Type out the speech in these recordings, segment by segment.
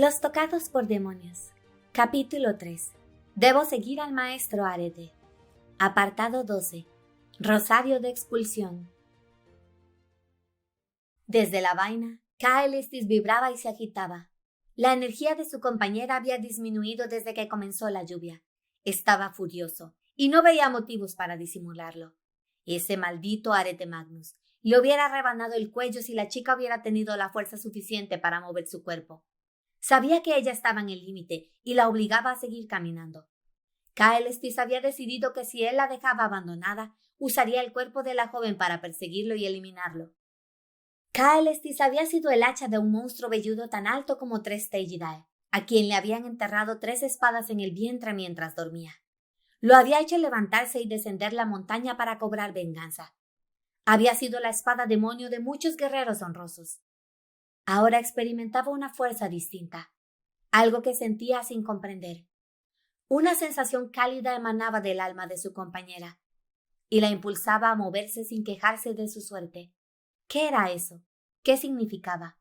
Los tocados por demonios. Capítulo 3. Debo seguir al maestro Arete. Apartado 12. Rosario de expulsión. Desde la vaina, Caelestis vibraba y se agitaba. La energía de su compañera había disminuido desde que comenzó la lluvia. Estaba furioso, y no veía motivos para disimularlo. Ese maldito Arete Magnus le hubiera rebanado el cuello si la chica hubiera tenido la fuerza suficiente para mover su cuerpo. Sabía que ella estaba en el límite y la obligaba a seguir caminando. Caelestis había decidido que si él la dejaba abandonada, usaría el cuerpo de la joven para perseguirlo y eliminarlo. Caelestis había sido el hacha de un monstruo velludo tan alto como 3 Teigidae, a quien le habían enterrado 3 espadas en el vientre mientras dormía. Lo había hecho levantarse y descender la montaña para cobrar venganza. Había sido la espada demonio de muchos guerreros honrosos. Ahora experimentaba una fuerza distinta, algo que sentía sin comprender. Una sensación cálida emanaba del alma de su compañera, y la impulsaba a moverse sin quejarse de su suerte. ¿Qué era eso? ¿Qué significaba?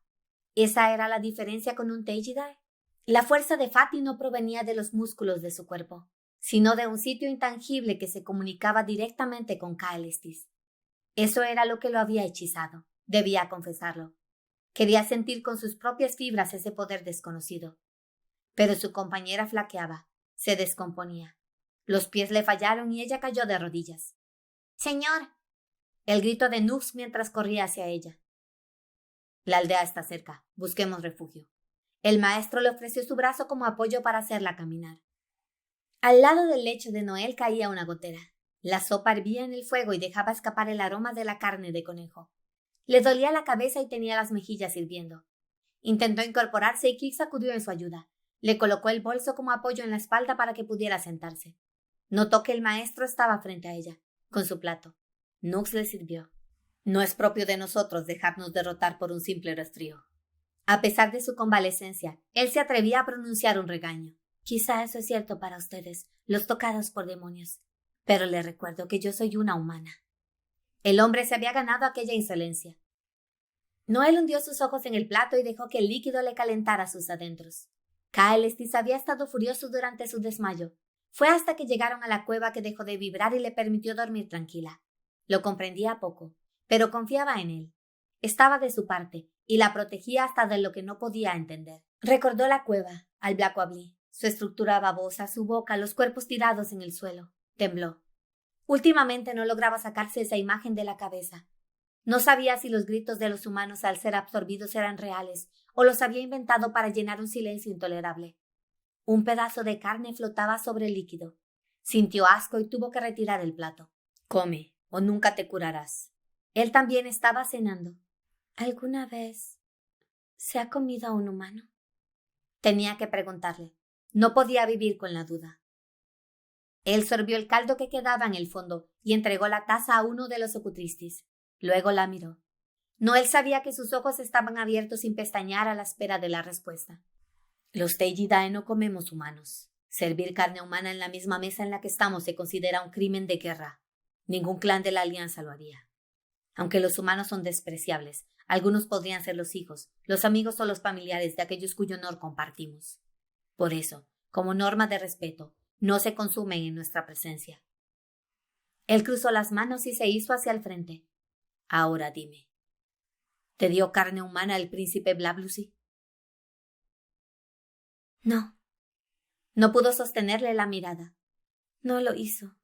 ¿Esa era la diferencia con un Teigidae? La fuerza de Fati no provenía de los músculos de su cuerpo, sino de un sitio intangible que se comunicaba directamente con Caelestis. Eso era lo que lo había hechizado, debía confesarlo. Quería sentir con sus propias fibras ese poder desconocido. Pero su compañera flaqueaba, se descomponía. Los pies le fallaron y ella cayó de rodillas. ¡Señor! El grito de Nux mientras corría hacia ella. La aldea está cerca, busquemos refugio. El maestro le ofreció su brazo como apoyo para hacerla caminar. Al lado del lecho de Noel caía una gotera. La sopa hervía en el fuego y dejaba escapar el aroma de la carne de conejo. Le dolía la cabeza y tenía las mejillas hirviendo. Intentó incorporarse y Kix sacudió en su ayuda. Le colocó el bolso como apoyo en la espalda para que pudiera sentarse. Notó que el maestro estaba frente a ella, con su plato. Nux le sirvió. No es propio de nosotros dejarnos derrotar por un simple resfrío. A pesar de su convalecencia, él se atrevía a pronunciar un regaño. Quizá eso es cierto para ustedes, los tocados por demonios. Pero le recuerdo que yo soy una humana. El hombre se había ganado aquella insolencia. Noel hundió sus ojos en el plato y dejó que el líquido le calentara sus adentros. Caelestis había estado furioso durante su desmayo. Fue hasta que llegaron a la cueva que dejó de vibrar y le permitió dormir tranquila. Lo comprendía poco, pero confiaba en él. Estaba de su parte y la protegía hasta de lo que no podía entender. Recordó la cueva, al Blacuabli, su estructura babosa, su boca, los cuerpos tirados en el suelo. Tembló. Últimamente no lograba sacarse esa imagen de la cabeza. No sabía si los gritos de los humanos al ser absorbidos eran reales o los había inventado para llenar un silencio intolerable. Un pedazo de carne flotaba sobre el líquido. Sintió asco y tuvo que retirar el plato. Come, o nunca te curarás. Él también estaba cenando. ¿Alguna vez se ha comido a un humano? Tenía que preguntarle. No podía vivir con la duda. Él sorbió el caldo que quedaba en el fondo y entregó la taza a uno de los ocutristis. Luego la miró. Noel sabía que sus ojos estaban abiertos sin pestañear a la espera de la respuesta. Los Teigidae no comemos humanos. Servir carne humana en la misma mesa en la que estamos se considera un crimen de guerra. Ningún clan de la Alianza lo haría. Aunque los humanos son despreciables, algunos podrían ser los hijos, los amigos o los familiares de aquellos cuyo honor compartimos. Por eso, como norma de respeto, no se consumen en nuestra presencia. Él cruzó las manos y se hizo hacia el frente. Ahora dime, ¿te dio carne humana el príncipe Blablusi? No. No pudo sostenerle la mirada. No lo hizo.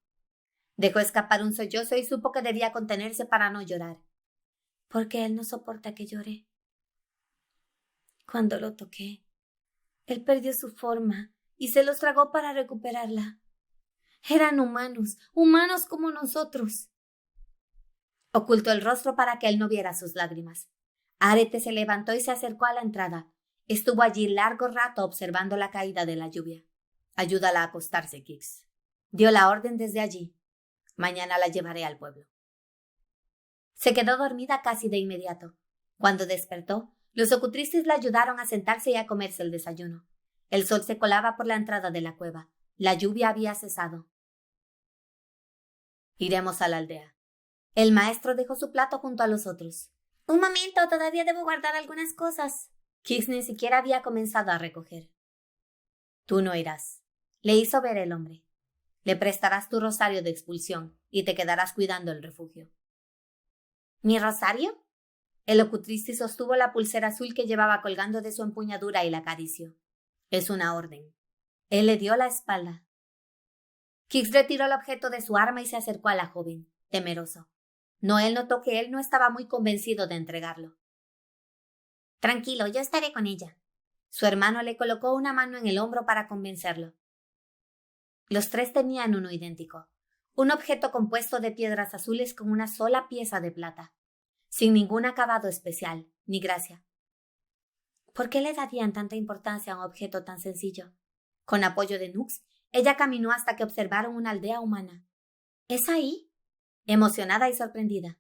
Dejó escapar un sollozo y supo que debía contenerse para no llorar. Porque él no soporta que llore. Cuando lo toqué, él perdió su forma y se los tragó para recuperarla. Eran humanos, humanos como nosotros. Ocultó el rostro para que él no viera sus lágrimas. Arete se levantó y se acercó a la entrada. Estuvo allí largo rato observando la caída de la lluvia. Ayúdala a acostarse, Kix. Dio la orden desde allí. Mañana la llevaré al pueblo. Se quedó dormida casi de inmediato. Cuando despertó, los ocutristis la ayudaron a sentarse y a comerse el desayuno. El sol se colaba por la entrada de la cueva. La lluvia había cesado. Iremos a la aldea. El maestro dejó su plato junto a los otros. Un momento, todavía debo guardar algunas cosas. Kix ni siquiera había comenzado a recoger. Tú no irás, le hizo ver el hombre. Le prestarás tu rosario de expulsión y te quedarás cuidando el refugio. ¿Mi rosario? El locutristi sostuvo la pulsera azul que llevaba colgando de su empuñadura y la acarició. Es una orden. Él le dio la espalda. Kix retiró el objeto de su arma y se acercó a la joven, temeroso. Noel notó que él no estaba muy convencido de entregarlo. Tranquilo, yo estaré con ella. Su hermano le colocó una mano en el hombro para convencerlo. Los tres tenían uno idéntico, un objeto compuesto de piedras azules con una sola pieza de plata, sin ningún acabado especial, ni gracia. ¿Por qué le darían tanta importancia a un objeto tan sencillo? Con apoyo de Nux, ella caminó hasta que observaron una aldea humana. ¿Es ahí? Emocionada y sorprendida.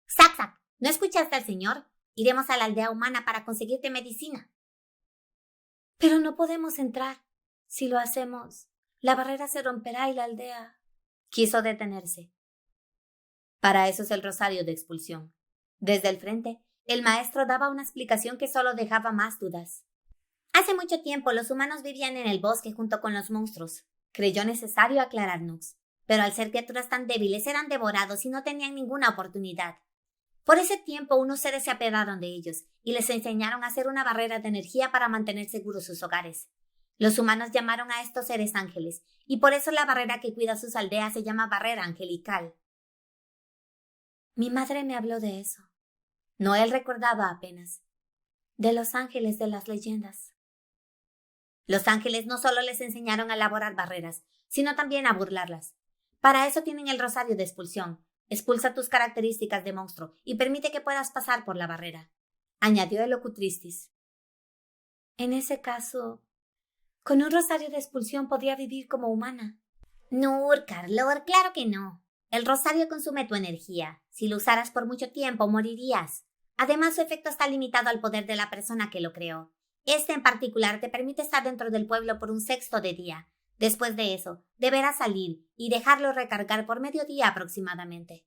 ¡Zac! ¿No escuchaste al señor? Iremos a la aldea humana para conseguirte medicina. Pero no podemos entrar. Si lo hacemos, la barrera se romperá y la aldea... Quiso detenerse. Para eso es el rosario de expulsión. Desde el frente, el maestro daba una explicación que solo dejaba más dudas. Hace mucho tiempo los humanos vivían en el bosque junto con los monstruos. Creyó necesario aclarar Nux. Pero al ser criaturas tan débiles eran devorados y no tenían ninguna oportunidad. Por ese tiempo unos seres se apiadaron de ellos y les enseñaron a hacer una barrera de energía para mantener seguros sus hogares. Los humanos llamaron a estos seres ángeles y por eso la barrera que cuida sus aldeas se llama barrera angelical. Mi madre me habló de eso. Noel recordaba apenas. De los ángeles de las leyendas. Los ángeles no solo les enseñaron a elaborar barreras, sino también a burlarlas. Para eso tienen el rosario de expulsión. Expulsa tus características de monstruo y permite que puedas pasar por la barrera, añadió el locutristis. En ese caso, con un rosario de expulsión podría vivir como humana. No, Carlor, claro que no. El rosario consume tu energía. Si lo usaras por mucho tiempo, morirías. Además, su efecto está limitado al poder de la persona que lo creó. Este en particular te permite estar dentro del pueblo por un sexto de día. Después de eso, deberás salir y dejarlo recargar por mediodía aproximadamente.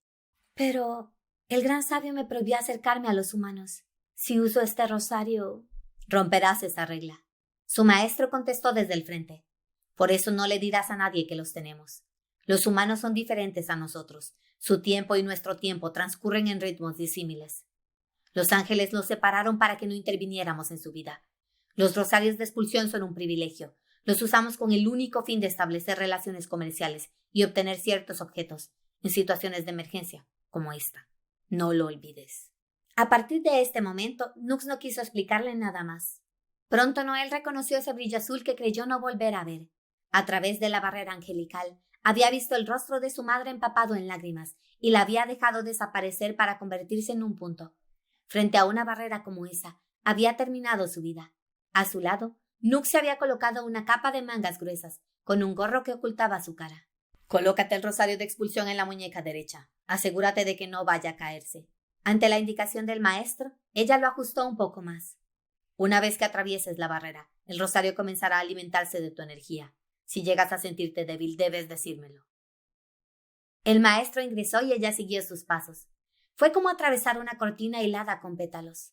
Pero el gran sabio me prohibió acercarme a los humanos. Si uso este rosario, romperás esa regla. Su maestro contestó desde el frente. Por eso no le dirás a nadie que los tenemos. Los humanos son diferentes a nosotros. Su tiempo y nuestro tiempo transcurren en ritmos disímiles. Los ángeles nos separaron para que no interviniéramos en su vida. Los rosarios de expulsión son un privilegio. Los usamos con el único fin de establecer relaciones comerciales y obtener ciertos objetos, en situaciones de emergencia, como esta. No lo olvides. A partir de este momento, Nux no quiso explicarle nada más. Pronto Noel reconoció ese brillo azul que creyó no volver a ver. A través de la barrera angelical, había visto el rostro de su madre empapado en lágrimas y la había dejado desaparecer para convertirse en un punto. Frente a una barrera como esa, había terminado su vida. A su lado, Nux se había colocado una capa de mangas gruesas, con un gorro que ocultaba su cara. Colócate el rosario de expulsión en la muñeca derecha. Asegúrate de que no vaya a caerse. Ante la indicación del maestro, ella lo ajustó un poco más. Una vez que atravieses la barrera, el rosario comenzará a alimentarse de tu energía. Si llegas a sentirte débil, debes decírmelo. El maestro ingresó y ella siguió sus pasos. Fue como atravesar una cortina hilada con pétalos.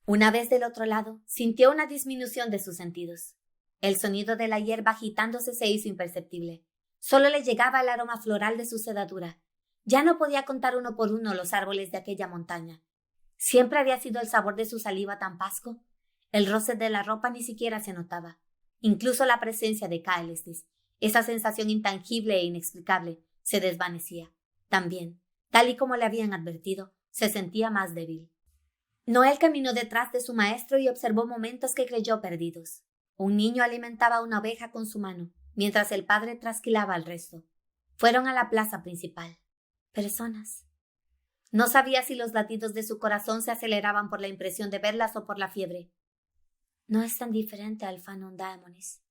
Una vez del otro lado, sintió una disminución de sus sentidos. El sonido de la hierba agitándose se hizo imperceptible. Solo le llegaba el aroma floral de su sedadura. Ya no podía contar uno por uno los árboles de aquella montaña. Siempre había sido el sabor de su saliva tan pasco. El roce de la ropa ni siquiera se notaba. Incluso la presencia de Caelestis, esa sensación intangible e inexplicable, se desvanecía. También, tal y como le habían advertido, se sentía más débil. Noel caminó detrás de su maestro y observó momentos que creyó perdidos. Un niño alimentaba una oveja con su mano, mientras el padre trasquilaba al resto. Fueron a la plaza principal. Personas. No sabía si los latidos de su corazón se aceleraban por la impresión de verlas o por la fiebre. No es tan diferente al Phanon Daemonis.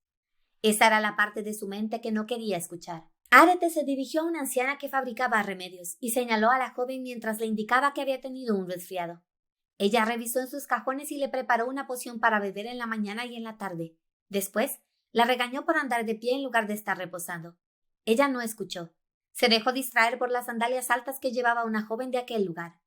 Esa era la parte de su mente que no quería escuchar. Arete se dirigió a una anciana que fabricaba remedios y señaló a la joven mientras le indicaba que había tenido un resfriado. Ella revisó en sus cajones y le preparó una poción para beber en la mañana y en la tarde. Después, la regañó por andar de pie en lugar de estar reposando. Ella no escuchó. Se dejó distraer por las sandalias altas que llevaba una joven de aquel lugar.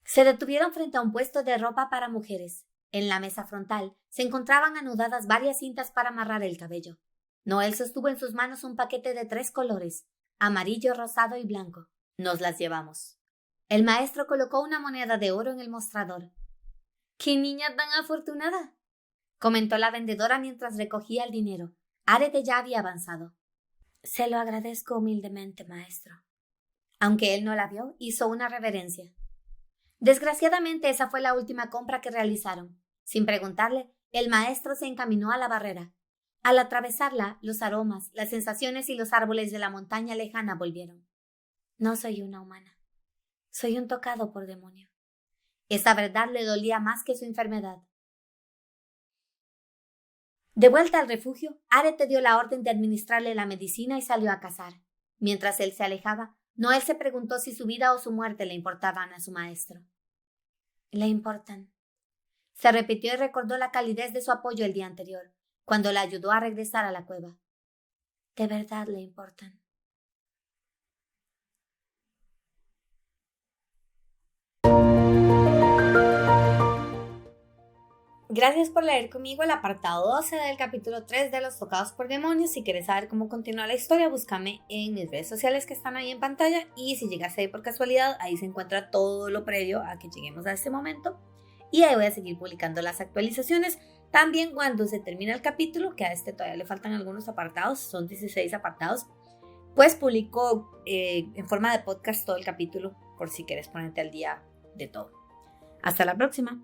Se detuvieron frente a un puesto de ropa para mujeres. En la mesa frontal se encontraban anudadas varias cintas para amarrar el cabello. Noel sostuvo en sus manos un paquete de 3 colores, amarillo, rosado y blanco. Nos las llevamos. El maestro colocó una moneda de oro en el mostrador. ¡Qué niña tan afortunada!, comentó la vendedora mientras recogía el dinero. Arete ya había avanzado. Se lo agradezco humildemente, maestro. Aunque él no la vio, hizo una reverencia. Desgraciadamente, esa fue la última compra que realizaron. Sin preguntarle, el maestro se encaminó a la barrera. Al atravesarla, los aromas, las sensaciones y los árboles de la montaña lejana volvieron. No soy una humana. Soy un tocado por demonio. Esa verdad le dolía más que su enfermedad. De vuelta al refugio, Arete dio la orden de administrarle la medicina y salió a cazar. Mientras él se alejaba, Noel se preguntó si su vida o su muerte le importaban a su maestro. Le importan. Se repitió y recordó la calidez de su apoyo el día anterior, cuando la ayudó a regresar a la cueva. De verdad le importan. Gracias por leer conmigo el apartado 12 del capítulo 3 de Los Tocados por Demonios. Si quieres saber cómo continúa la historia, búscame en mis redes sociales que están ahí en pantalla. Y si llegaste ahí por casualidad, ahí se encuentra todo lo previo a que lleguemos a este momento. Y ahí voy a seguir publicando las actualizaciones. También cuando se termina el capítulo, que a este todavía le faltan algunos apartados, son 16 apartados, pues publico en forma de podcast todo el capítulo por si quieres ponerte al día de todo. Hasta la próxima.